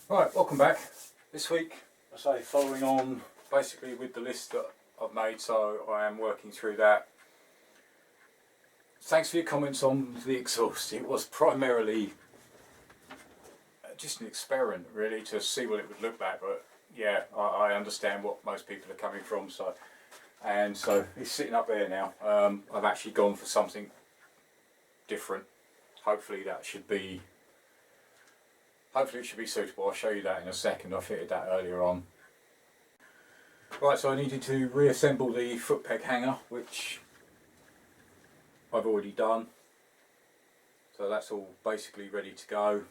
Right, welcome back. This week, I say, following on basically with the list that I've made, so I am working through that. Thanks for your comments on the exhaust. It was primarily just an experiment, really, to see what it would look like. But yeah, I understand what most people are coming from. So it's sitting up there now. I've actually gone for something different. Hopefully it should be suitable. I'll show you that in a second. I fitted that earlier on. Right, so I needed to reassemble the foot peg hanger, which I've already done. So that's all basically ready to go.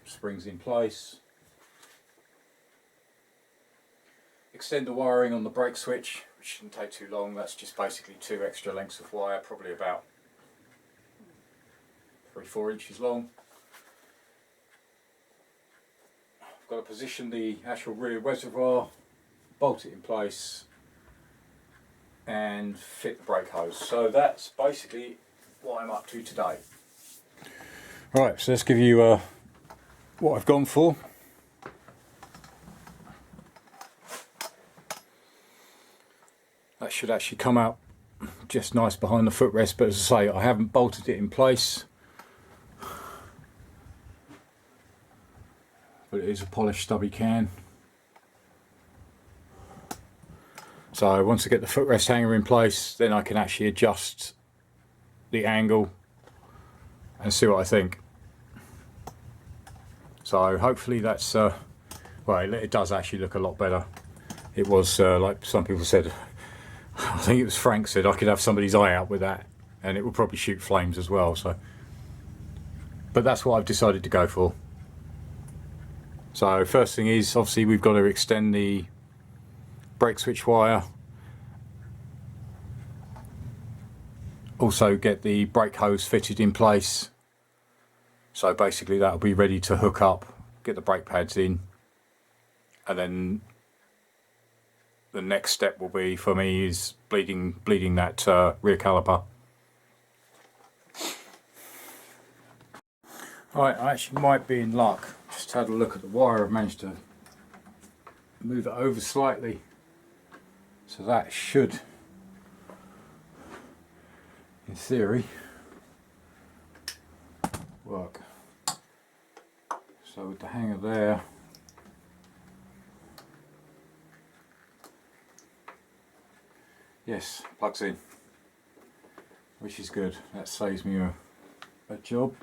Springs in place. Extend the wiring on the brake switch, which shouldn't take too long. That's just basically 2 extra lengths of wire, probably about 3-4 inches long. I've got to position the actual rear reservoir, bolt it in place and fit the brake hose. So that's basically what I'm up to today. Right, so let's give you what I've gone for. That should actually come out just nice behind the footrest, but as I say, I haven't bolted it in place. But it is a polished stubby can. So once I get the footrest hanger in place, then I can actually adjust the angle and see what I think. So hopefully that's, well, it does actually look a lot better. It was, like some people said, I think it was Frank said, I could have somebody's eye out with that and it will probably shoot flames as well. So, but that's what I've decided to go for. So first thing is, obviously we've got to extend the brake switch wire. Also get the brake hose fitted in place. So basically that'll be ready to hook up, get the brake pads in, and then the next step will be for me is bleeding that rear caliper. Right, I actually might be in luck. Just had a look at the wire. I've managed to move it over slightly, so that should, in theory, work. So with the hanger there, yes, plugs in, which is good. That saves me a job.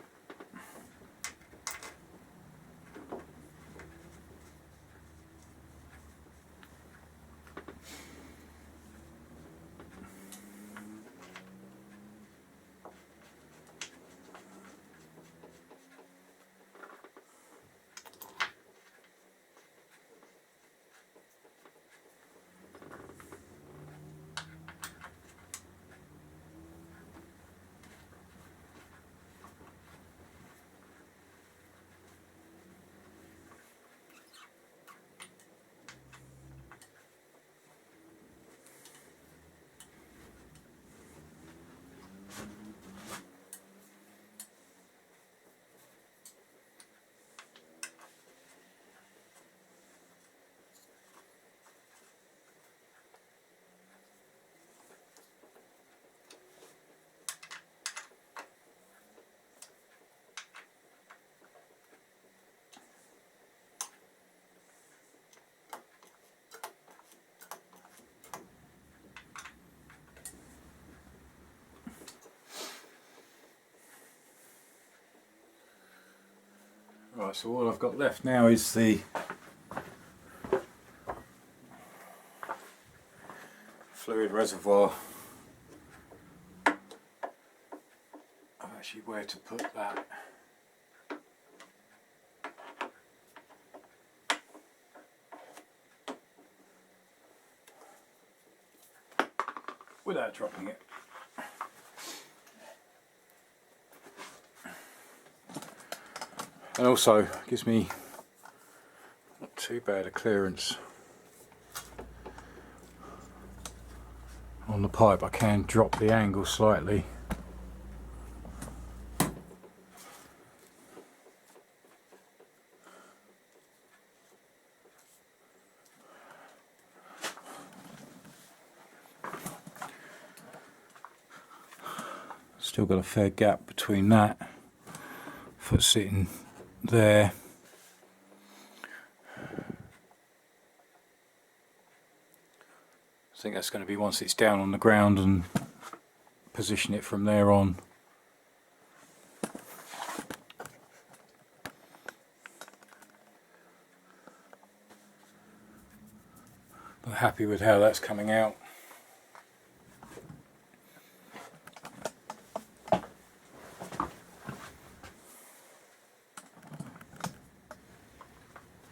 Right, so all I've got left now is the fluid reservoir. Actually, where to put that. Without dropping it. And also gives me not too bad a clearance on the pipe. I can drop the angle slightly. Still got a fair gap between that, foot sitting there. I think that's going to be once it's down on the ground, and position it from there on. But happy with how that's coming out.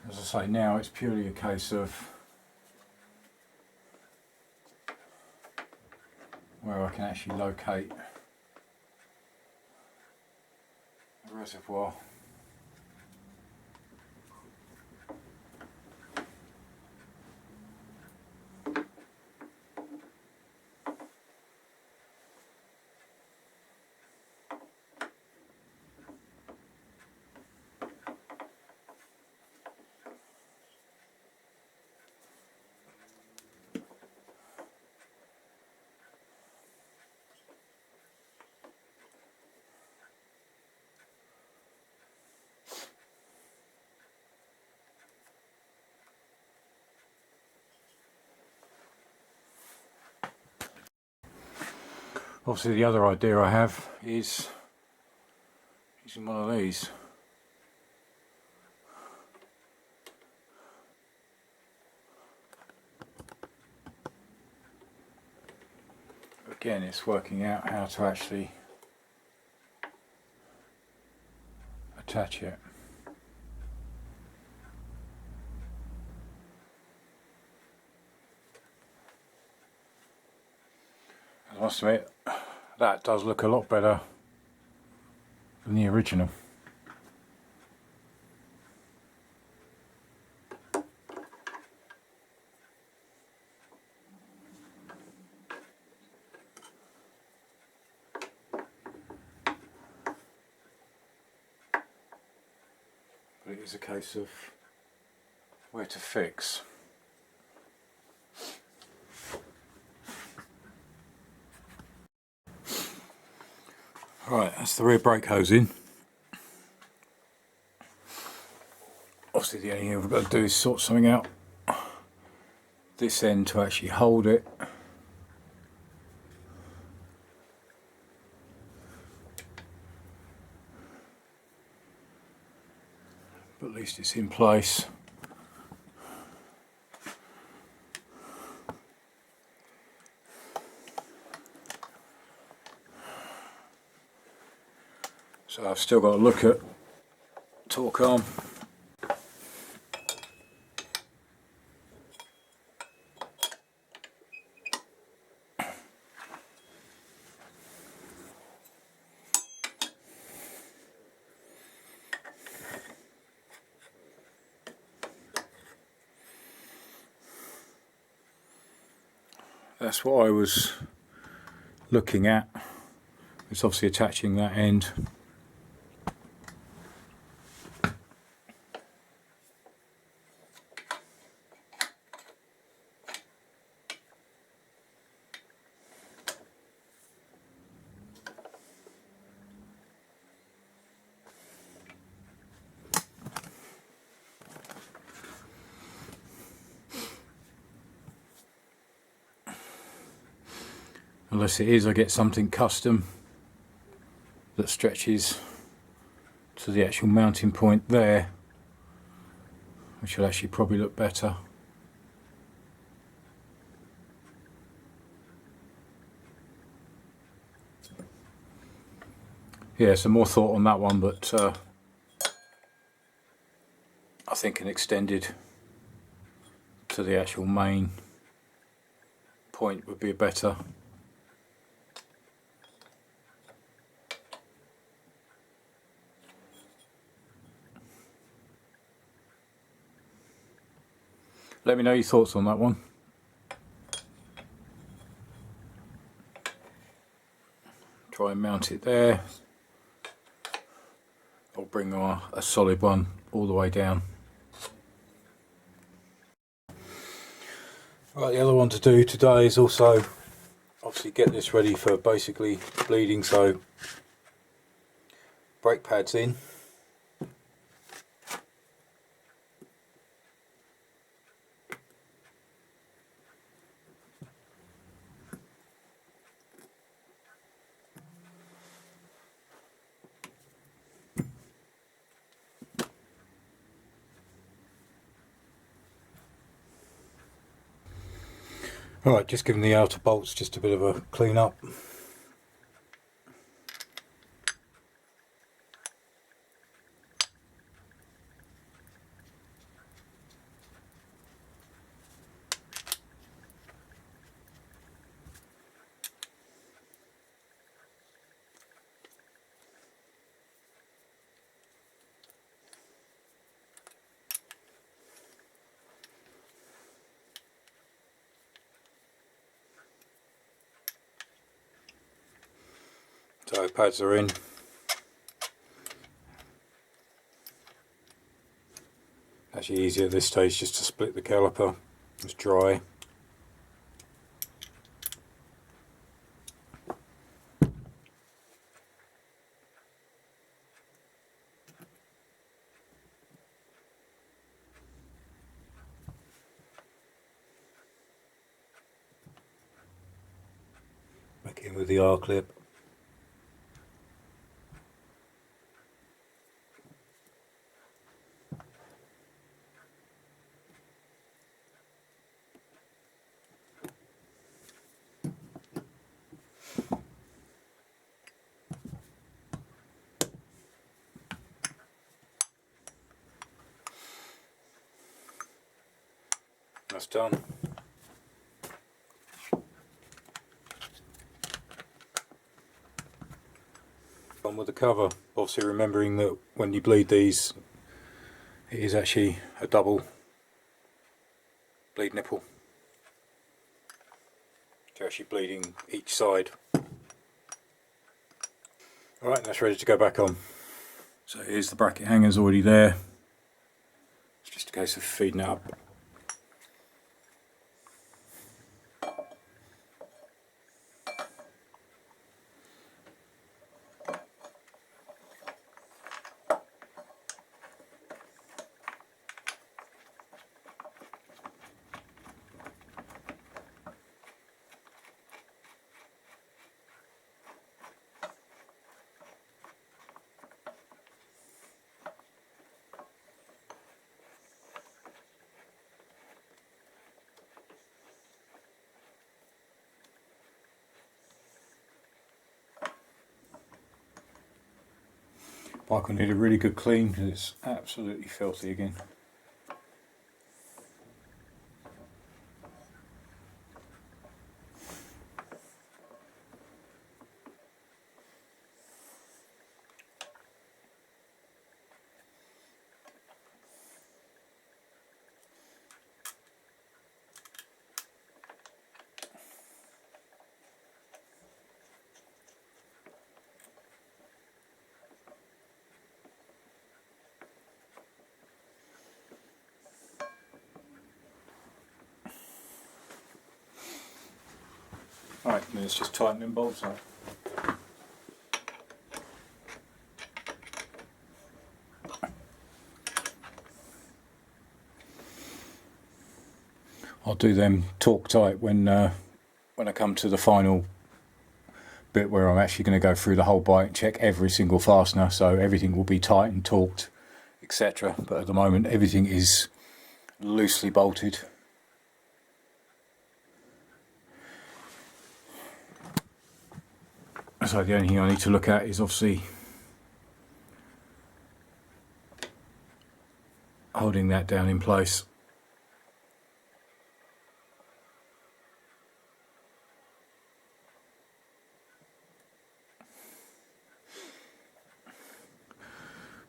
As I say, now it's purely a case of where I can actually locate the reservoir. Obviously the other idea I have is using one of these. Again, it's working out how to actually attach it. I must admit, that does look a lot better than the original. But it is a case of where to fix. Right, that's the rear brake hose in. Obviously the only thing we've got to do is sort something out this end to actually hold it. But at least it's in place. So I've still got to look at torque arm. That's what I was looking at. It's obviously attaching that end. Unless it is, I get something custom that stretches to the actual mounting point there, which will actually probably look better. Yeah, some more thought on that one, but I think an extended to the actual main point would be better. Let me know your thoughts on that one. Try and mount it there, or bring a solid one all the way down. Right, the other one to do today is also obviously get this ready for basically bleeding, so brake pads in. Alright, just giving the outer bolts just a bit of a clean up. So pads are in. Actually easier at this stage just to split the caliper. It's dry. Back in with the R-clip. That's done. On with the cover, obviously remembering that when you bleed these, it is actually a double bleed nipple. So you're actually bleeding each side. Alright, that's ready to go back on. So here's the bracket hangers already there. It's just a case of feeding it up. Bike will need a really good clean because it's absolutely filthy again. Alright, then it's just tightening bolts up. I'll do them torque tight when I come to the final bit where I'm actually going to go through the whole bike and check every single fastener, so everything will be tight and torqued, etc. But at the moment everything is loosely bolted. So the only thing I need to look at is obviously holding that down in place.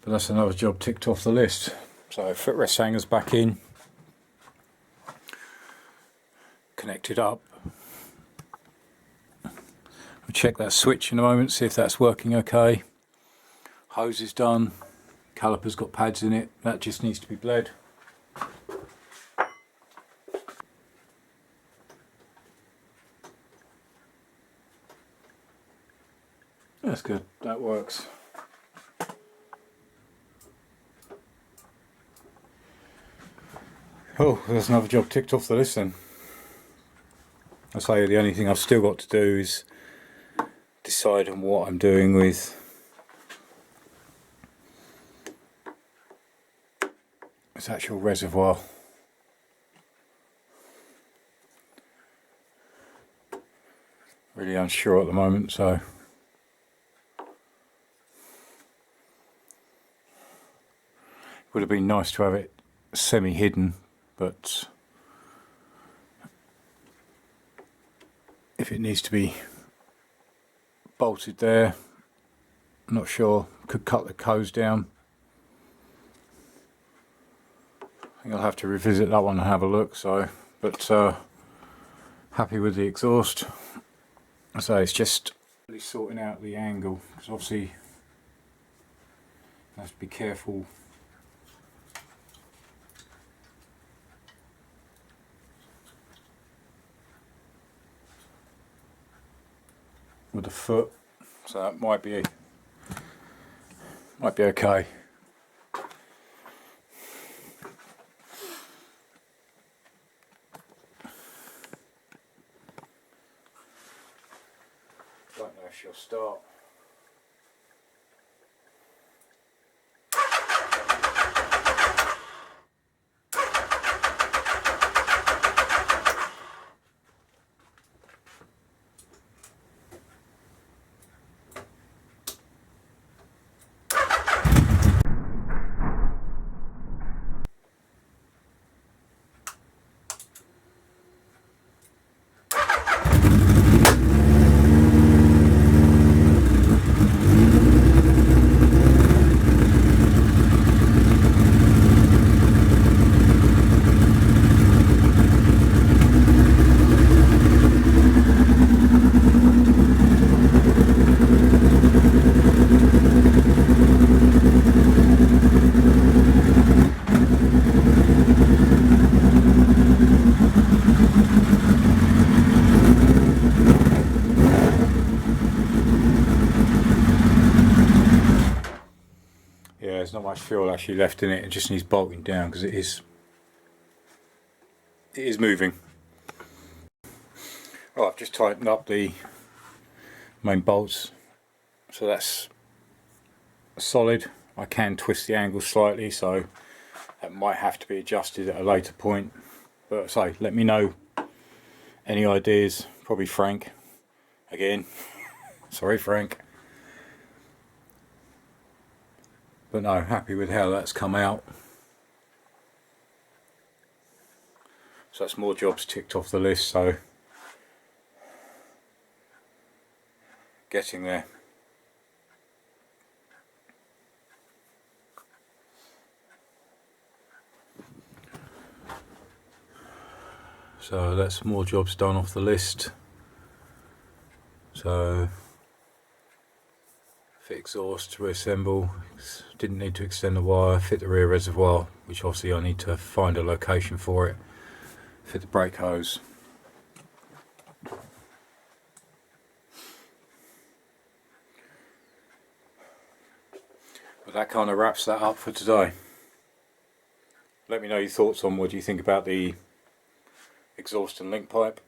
But that's another job ticked off the list. So footrest hangers back in, connected up. We'll check that switch in a moment, see if that's working okay. Hose is done, caliper's got pads in it, that just needs to be bled. That's good, that works. Oh, there's another job ticked off the list then. I say the only thing I've still got to do is decide on what I'm doing with this actual reservoir. Really unsure at the moment, so would have been nice to have it semi-hidden, but if it needs to be bolted there, I'm not sure. Could cut the hose down. I think I'll have to revisit that one and have a look. So, but happy with the exhaust. So it's just really sorting out the angle, because obviously you have to be careful with the foot, so that might be okay. Don't know if she'll start. Yeah, there's not much fuel actually left in it. It just needs bolting down because it is moving. Right, I've just tightened up the main bolts, so that's solid. I can twist the angle slightly, so that might have to be adjusted at a later point. But say, let me know any ideas. Probably Frank again. Sorry, Frank. But no, happy with how that's come out. So that's more jobs ticked off the list, so getting there. So that's more jobs done off the list. So fit exhaust, reassemble, didn't need to extend the wire, fit the rear reservoir, which obviously I need to find a location for it, fit the brake hose. But that kind of wraps that up for today. Let me know your thoughts on what you think about the exhaust and link pipe.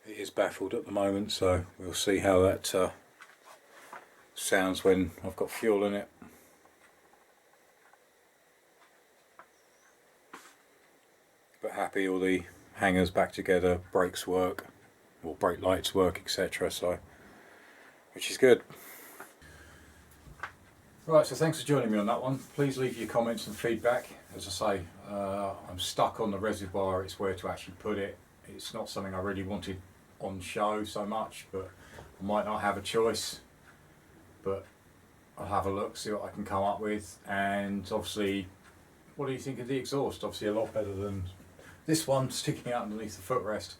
It is baffled at the moment, so we'll see how that sounds when I've got fuel in it. But happy all the hangers back together, brakes work, or brake lights work, etc. So, which is good. Right, so thanks for joining me on that one. Please leave your comments and feedback. As I say, I'm stuck on the reservoir. It's where to actually put it. It's not something I really wanted on show so much, but I might not have a choice. But I'll have a look, see what I can come up with. And obviously, what do you think of the exhaust? Obviously a lot better than this one sticking out underneath the footrest.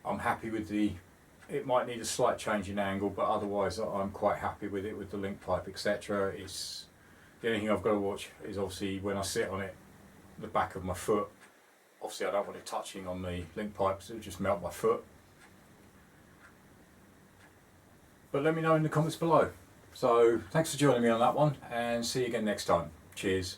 I'm happy with it might need a slight change in angle, but otherwise I'm quite happy with it, with the link pipe, etc. It's the only thing I've got to watch is obviously when I sit on it, the back of my foot obviously I don't want it touching on the link pipes, it'll just melt my foot. But let me know in the comments below. So thanks for joining me on that one, and see you again next time. Cheers.